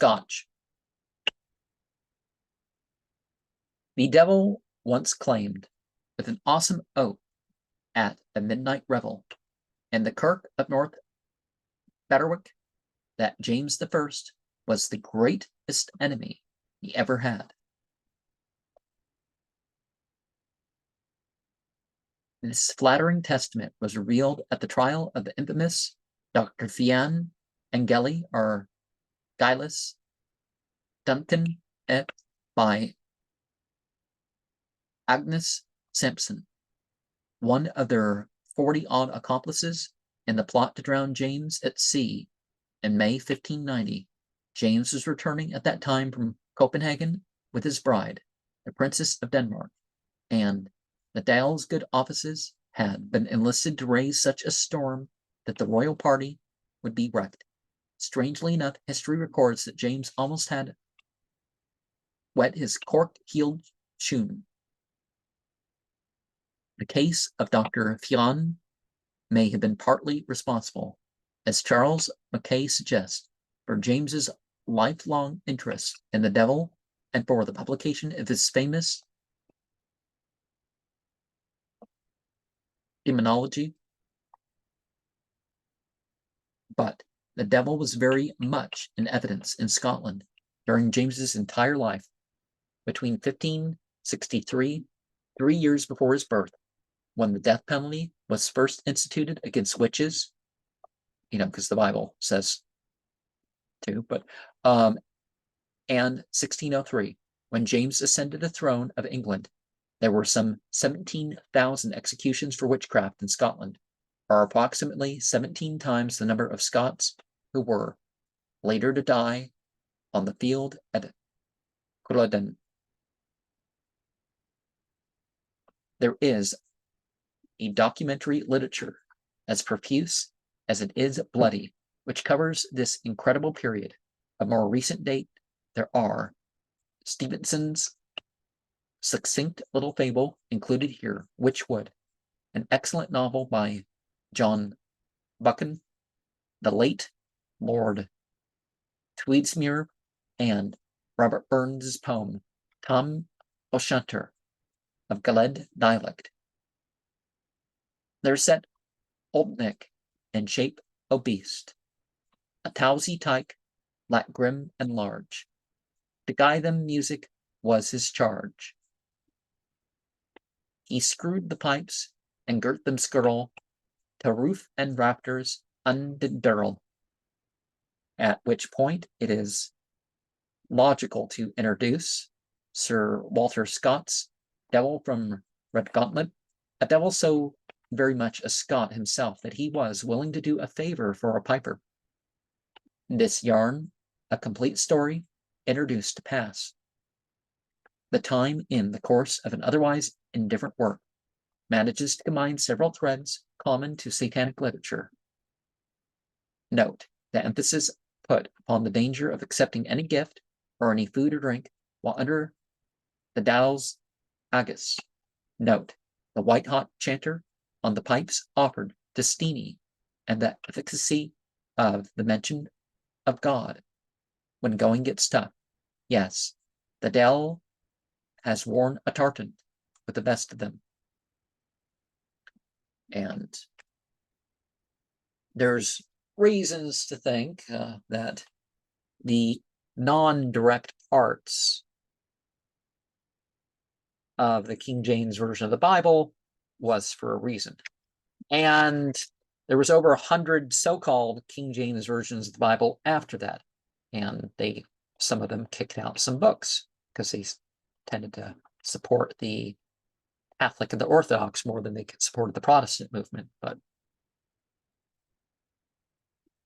Scotch. The devil once claimed, with an awesome oath, at a midnight revel in the kirk of North Berwick, that James I was the greatest enemy he ever had. This flattering testament was revealed at the trial of the infamous Dr. Fian Angeli or Gillis Duncan by Agnes Sampson, one of their 40-odd accomplices in the plot to drown James at sea in May 1590. James was returning at that time from Copenhagen with his bride, the Princess of Denmark, and the Dal's good offices had been enlisted to raise such a storm that the royal party would be wrecked. Strangely enough, history records that James almost had wet his cork-heeled shoon. The case of Dr. Fian may have been partly responsible, as Charles Mackay suggests, for James's lifelong interest in the devil and for the publication of his famous demonology. But the devil was very much in evidence in Scotland during James's entire life. Between 1563, 3 years before his birth, when the death penalty was first instituted against witches, because the Bible says to, but and 1603, when James ascended the throne of England, there were some 17,000 executions for witchcraft in Scotland, or approximately 17 times the number of Scots who were later to die on the field at Culloden. There is a documentary literature as profuse as it is bloody, which covers this incredible period. Of more recent date, there are Stevenson's succinct little fable included here, Witchwood, an excellent novel by John Buchan, the late Lord Tweedsmuir, and Robert Burns' poem, Tom O'Shanter, of Galed dialect. There set Old Nick in shape obese, a towsy tyke, like grim and large. To guide them music was his charge. He screwed the pipes and girt them skirl, to roof and rafters undid dirl. At which point it is logical to introduce Sir Walter Scott's Devil from Redgauntlet, a devil so very much a Scot himself that he was willing to do a favor for a piper. This yarn, a complete story, introduced to pass. The time, in the course of an otherwise indifferent work, manages to combine several threads common to satanic literature. Note the emphasis put upon the danger of accepting any gift or any food or drink while under the Dal's Agus. Note the white-hot chanter on the pipes offered to Steenie, and the efficacy of the mention of God when going gets tough. Yes, the Dell has worn a tartan with the best of them. And there's reasons to think that the non-direct parts of the King James Version of the Bible was for a reason. And there was over 100 so-called King James versions of the Bible after that. And some of them kicked out some books because they tended to support the Catholic and the Orthodox more than they could support the Protestant movement. But